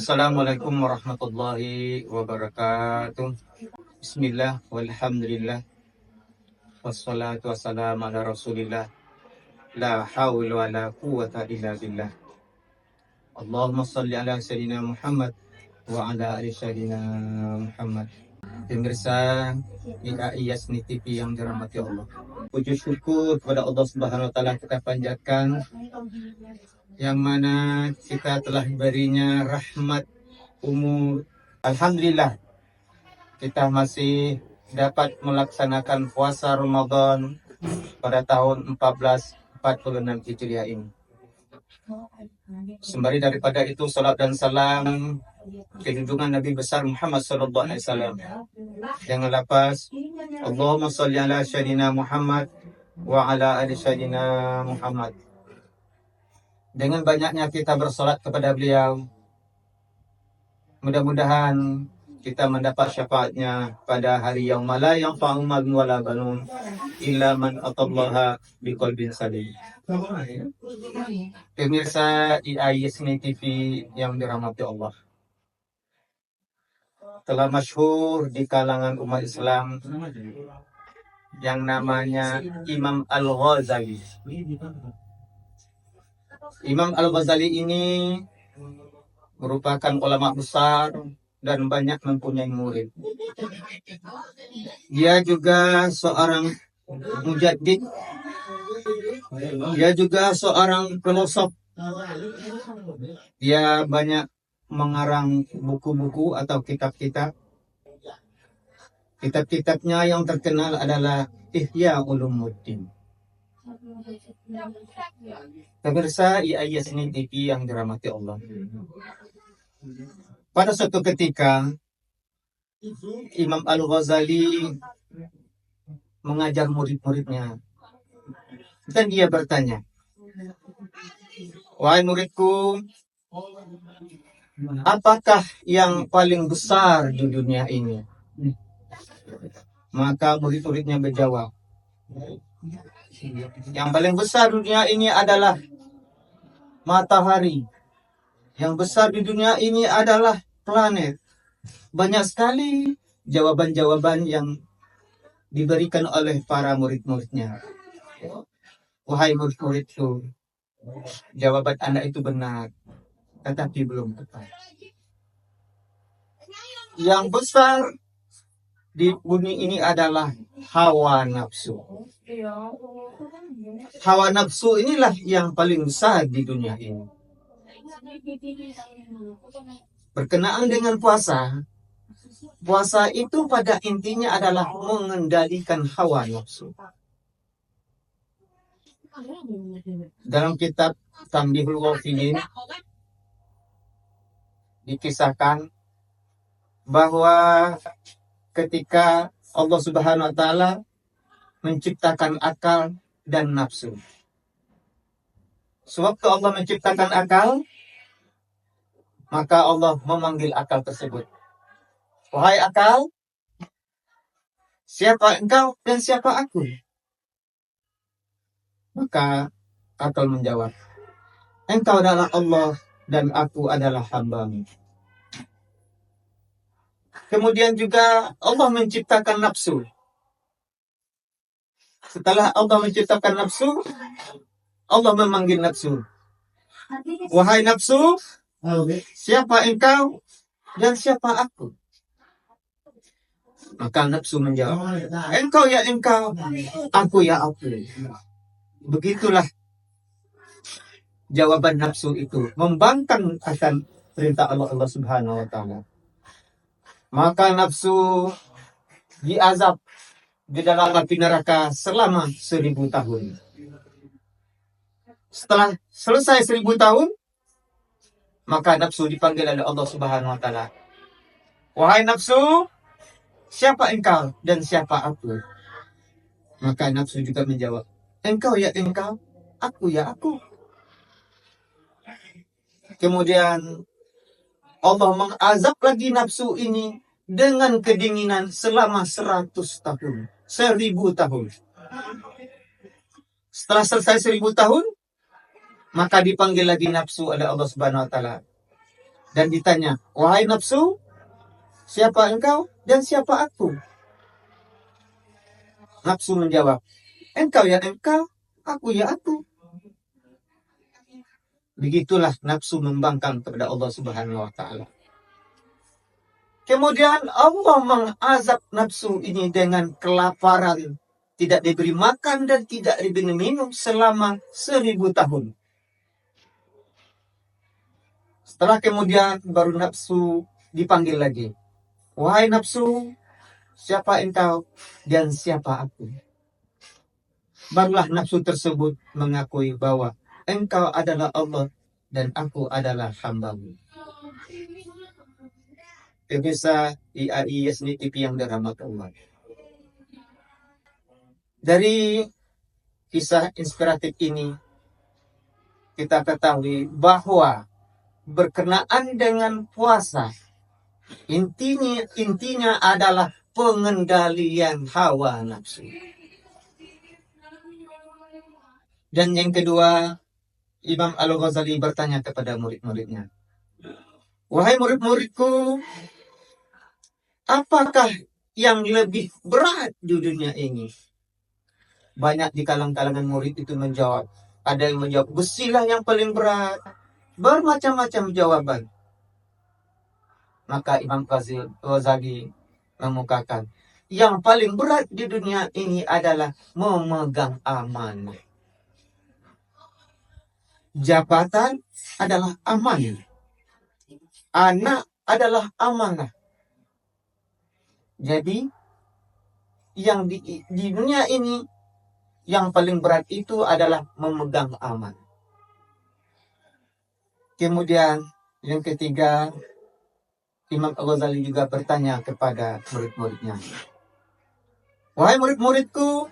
Assalamualaikum warahmatullahi wabarakatuh. Bismillah, walhamdulillah, wassalatu wassalamu ala rasulillah. La hawla wa la quwata illa billah. Allahumma salli ala Sayyidina Muhammad wa ala ali Sayyidina Muhammad. Pemirsa IAI Yasni TV yang dirahmati Allah, puji syukur kepada Allah Subhanahu wa Ta'ala kita panjatkan, yang mana kita telah diberinya rahmat umur. Alhamdulillah, kita masih dapat melaksanakan puasa Ramadan pada tahun 1446 Hijriah ini. Sembari daripada itu, salat dan salam junjungan Nabi besar Muhammad sallallahu alaihi wasallam. Jangan lepas Allahumma shalli ala Sayyidina Muhammad wa ala ali Sayyidina Muhammad. Dengan banyaknya kita bersolat kepada beliau, mudah-mudahan kita mendapat syafaatnya pada hari yang la yanfa'u malun wala banun illa man atallaha biqalbin salim. Pemirsa IAI Yasni TV yang dirahmati Allah, telah masyhur di kalangan umat Islam yang namanya Imam Al-Ghazali. Imam Al-Ghazali ini merupakan ulama besar dan banyak mempunyai murid. Dia juga seorang mujaddid. Dia juga seorang filosof. Dia banyak mengarang buku-buku atau kitab-kitab. Kitab-kitabnya yang terkenal adalah Ihya Ulumuddin. Pemirsa IAI Yasni TV yang dirahmati Allah, pada suatu ketika Imam Al-Ghazali mengajar murid-muridnya, dan dia bertanya, "Wahai muridku, apakah yang paling besar di dunia ini?" Maka murid-muridnya menjawab, "Yang paling besar di dunia ini adalah matahari. Yang besar di dunia ini adalah planet." Banyak sekali jawaban-jawaban yang diberikan oleh para murid-muridnya. "Wahai murid-muridku, jawaban Anda itu benar, tetapi belum tepat. Yang besar di bumi ini adalah hawa nafsu. Hawa nafsu inilah yang paling besar di dunia ini." Berkenaan dengan puasa, puasa itu pada intinya adalah mengendalikan hawa nafsu. Dalam kitab Tanbihul Ghafilin dikisahkan bahwa ketika Allah Subhanahu wa Ta'ala menciptakan akal dan nafsu, sewaktu Allah menciptakan akal, maka Allah memanggil akal tersebut, "Wahai akal, siapa engkau dan siapa aku?" Maka akal menjawab, "Engkau adalah Allah dan aku adalah hamba-Mu." Kemudian juga Allah menciptakan nafsu. Setelah Allah menciptakan nafsu, Allah memanggil nafsu, "Wahai nafsu, siapa engkau dan siapa aku?" Maka nafsu menjawab, "Engkau ya engkau, aku ya aku." Begitulah jawaban nafsu itu, membangkang akan perintah Allah Subhanahu wa Ta'ala. Maka nafsu diazab di dalam api neraka selama 1000 tahun. Setelah selesai 1000 tahun, maka nafsu dipanggil oleh Allah Subhanahu wa Ta'ala, "Wahai nafsu, siapa engkau dan siapa aku?" Maka nafsu juga menjawab, "Engkau ya engkau, aku ya aku." Kemudian Allah mengazab lagi nafsu ini dengan kedinginan selama 100 tahun, 1000 tahun. Setelah selesai 1000 tahun, maka dipanggil lagi nafsu oleh Allah Subhanahu wa Ta'ala, Dan ditanya, wahai nafsu, siapa engkau dan siapa aku? Nafsu menjawab, engkau ya engkau, aku ya aku. Begitulah nafsu membangkang kepada Allah Subhanahu wa Ta'ala. Kemudian Allah mengazab nafsu ini dengan kelaparan, tidak diberi makan dan tidak diberi minum selama 1000 tahun. Setelah kemudian baru nafsu dipanggil lagi. Wahai nafsu, siapa engkau dan siapa aku? Barulah nafsu tersebut mengakui bahwa engkau adalah Allah dan aku adalah hamba-Mu. Pemirsa IAI Yasni TV yang dirahmati Allah. Dari kisah inspiratif ini kita ketahui bahwa berkenaan dengan puasa intinya adalah pengendalian hawa nafsu. Dan yang kedua, Imam Al-Ghazali bertanya kepada murid-muridnya, wahai murid-muridku, apakah yang lebih berat di dunia ini? Banyak di kalangan murid itu menjawab. Ada yang menjawab, besilah yang paling berat. Bermacam-macam jawaban. Maka Imam Ghazali mengukakan, yang paling berat di dunia ini adalah memegang amanah. Jabatan adalah amanah. Anak adalah amanah. Jadi yang di dunia ini yang paling berat itu adalah memegang amanah. Kemudian yang ketiga, Imam Al-Ghazali juga bertanya kepada murid-muridnya, wahai murid-muridku,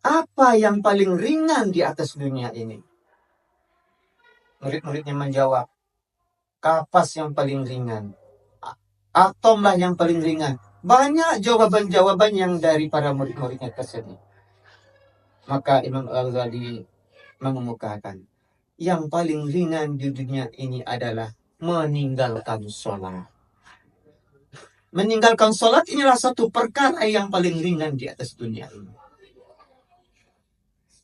apa yang paling ringan di atas dunia ini? Murid-muridnya menjawab, kapas yang paling ringan, atomlah yang paling ringan. Banyak jawaban-jawaban yang dari para murid-muridnya tersebut. Maka Imam Al-Ghazali mengemukakan, yang paling ringan di dunia ini adalah meninggalkan sholat. Meninggalkan sholat inilah satu perkara yang paling ringan di atas dunia ini.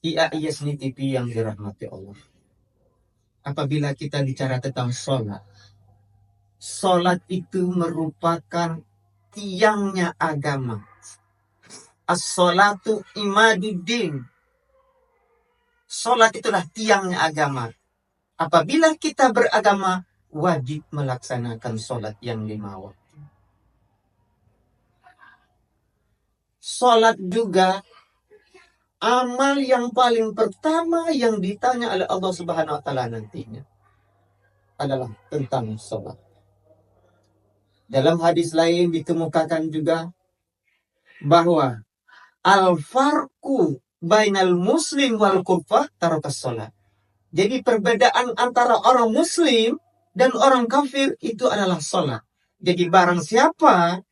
IAI Yasni TV yang dirahmati Allah. Apabila kita bicara tentang sholat, sholat itu merupakan tiangnya agama. As-sholatu imaduddin. Sholat itulah tiangnya agama. Apabila kita beragama, wajib melaksanakan sholat yang 5 waktu. Sholat juga amal yang paling pertama yang ditanya oleh Allah Subhanahu wa Ta'ala nantinya adalah tentang sholat. Dalam hadis lain dikemukakan juga bahwa al-farqu bainal muslim wal kufar tarakas sholat. Jadi perbedaan antara orang muslim dan orang kafir itu adalah sholat. Jadi barang siapa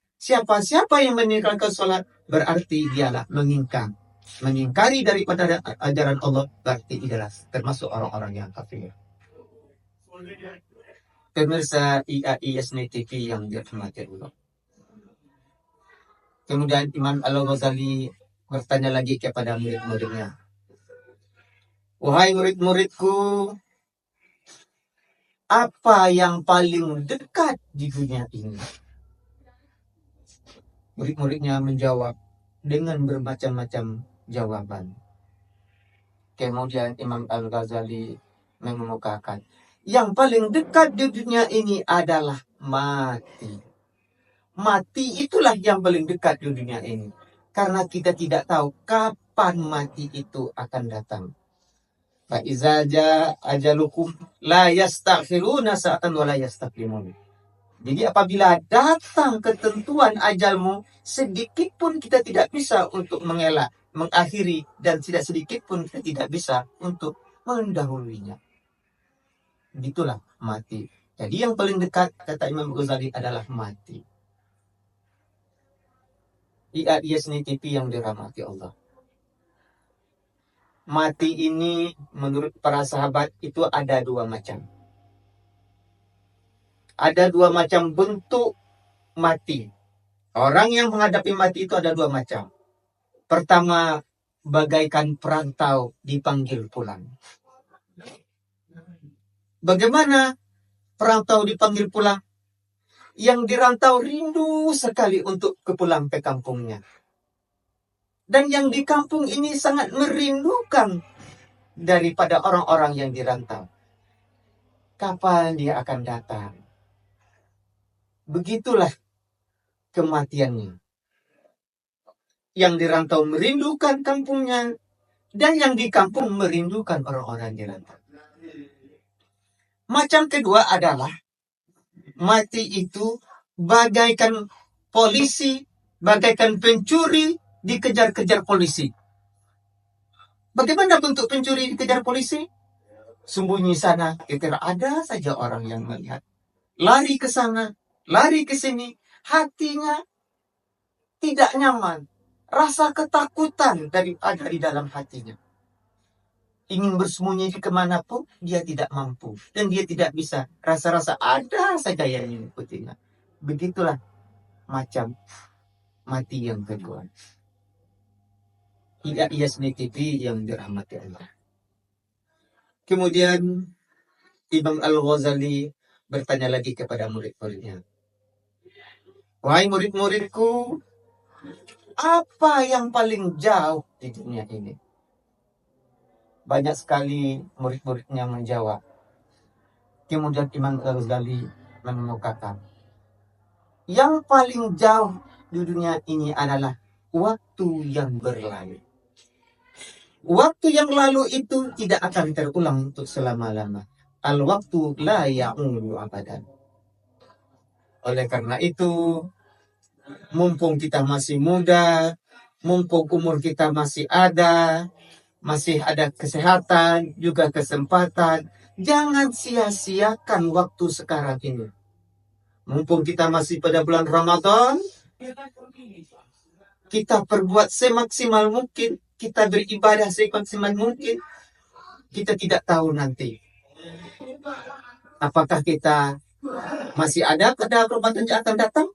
yang meninggalkan sholat, berarti dialah mengingkari daripada ajaran Allah, berarti adalah termasuk orang-orang yang kafir. Pemirsa IAI Yasni TV yang dirahmati Allah. Kemudian Imam Al-Ghazali bertanya lagi kepada murid-muridnya, wahai murid-muridku, apa yang paling dekat di dunia ini? Murid-muridnya menjawab dengan bermacam-macam jawaban. Kemudian Imam Al-Ghazali mengemukakan, yang paling dekat di dunia ini adalah mati. Mati itulah yang paling dekat di dunia ini. Karena kita tidak tahu kapan mati itu akan datang. Fa'iza jaa ajalukum la yastakhiruna sa'atan wa la yastaqdimun. Jadi apabila datang ketentuan ajalmu, sedikit pun kita tidak bisa untuk mengelak, mengakhiri, dan tidak sedikit pun kita tidak bisa untuk mendahulunya. Begitulah mati. Jadi yang paling dekat, kata Imam Ghazali, adalah mati. IAI Yasni TV yang dirahmati Allah. Mati ini menurut para sahabat itu ada 2 macam. ada dua macam bentuk mati. Orang yang menghadapi mati itu ada dua macam. Pertama, bagaikan perantau dipanggil pulang. Bagaimana perantau dipanggil pulang? Yang dirantau rindu sekali untuk pulang ke kampungnya. Dan yang di kampung ini sangat merindukan daripada orang-orang yang dirantau. Kapan dia akan datang? Begitulah kematiannya. Yang dirantau merindukan kampungnya, dan yang di kampung merindukan orang-orang dirantau. Macam kedua adalah mati itu bagaikan polisi, bagaikan pencuri dikejar-kejar polisi. Bagaimana bentuk pencuri dikejar polisi? Sembunyi sana, kira ada saja orang yang melihat. Lari ke sana, lari ke sini, hatinya tidak nyaman. Rasa ketakutan ada di dalam hatinya. Ingin bersembunyi kemanapun, dia tidak mampu. Dan dia tidak bisa. Rasa-rasa ada saja yang mengikutinya. Begitulah macam mati yang kedua. Tidak ia sendiri yang dirahmati Allah. Kemudian Imam Al-Ghazali bertanya lagi kepada murid-muridnya. Wahai murid-muridku, apa yang paling jauh di dunia ini? Banyak sekali murid-muridnya menjawab. Kemudian Imam Al-Ghazali mengemukakan, yang paling jauh di dunia ini adalah waktu yang berlalu. Waktu yang lalu itu tidak akan terulang untuk selama-lama. Al-waktu la ya'udu abadan. Oleh karena itu, mumpung kita masih muda, mumpung umur kita masih ada kesehatan, juga kesempatan, jangan sia-siakan waktu sekarang ini. Mumpung kita masih pada bulan Ramadan, kita perbuat semaksimal mungkin, kita beribadah semaksimal mungkin. Kita tidak tahu nanti apakah kita masih ada pada Ramadan yang akan datang.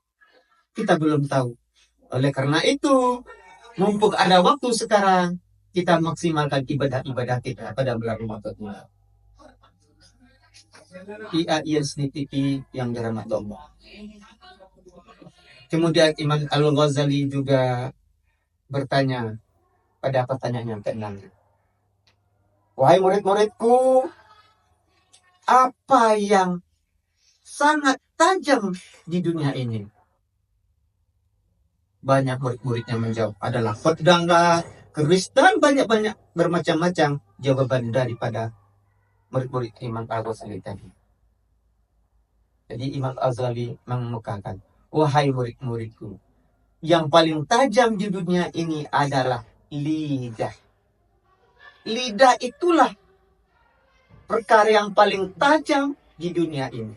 Kita belum tahu. Oleh karena itu, mumpung ada waktu sekarang, kita maksimalkan ibadah-ibadah kita pada bulan Ramadan. IAIS TV yang dirahmati Allah. Kemudian Imam Al-Ghazali juga bertanya pada pertanyaan yang keenam. Wahai murid-muridku, apa yang sangat tajam di dunia ini? Banyak murid-muridnya menjawab adalah pedang, keris, dan banyak-banyak bermacam-macam jawaban daripada murid-murid Imam Al-Ghazali tadi. Jadi Imam Al-Ghazali mengemukakan, wahai murid-muridku, yang paling tajam di dunia ini adalah lidah. Lidah itulah perkara yang paling tajam di dunia ini.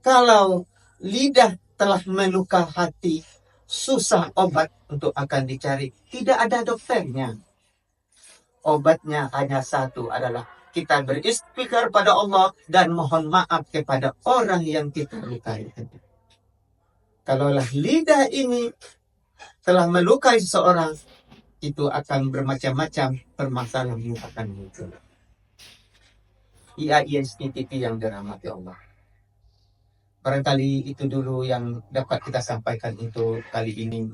Kalau lidah telah meluka hati, susah obat untuk akan dicari. Tidak ada dokternya. Obatnya hanya satu, adalah kita beristighfar pada Allah dan mohon maaf kepada orang yang kita lukai. Kalaulah lidah ini telah melukai seseorang, itu akan bermacam-macam permasalahan yang akan muncul. IAIS TV yang dirahmati Allah. Barangkali itu dulu yang dapat kita sampaikan untuk kali ini.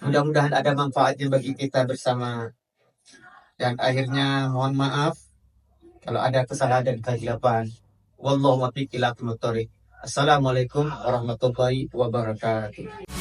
Mudah-mudahan ada manfaatnya bagi kita bersama. Dan akhirnya mohon maaf kalau ada kesalahan dan kesilapan. Wallahu muwaffiq ila aqwamit thoriq. Assalamualaikum warahmatullahi wabarakatuh.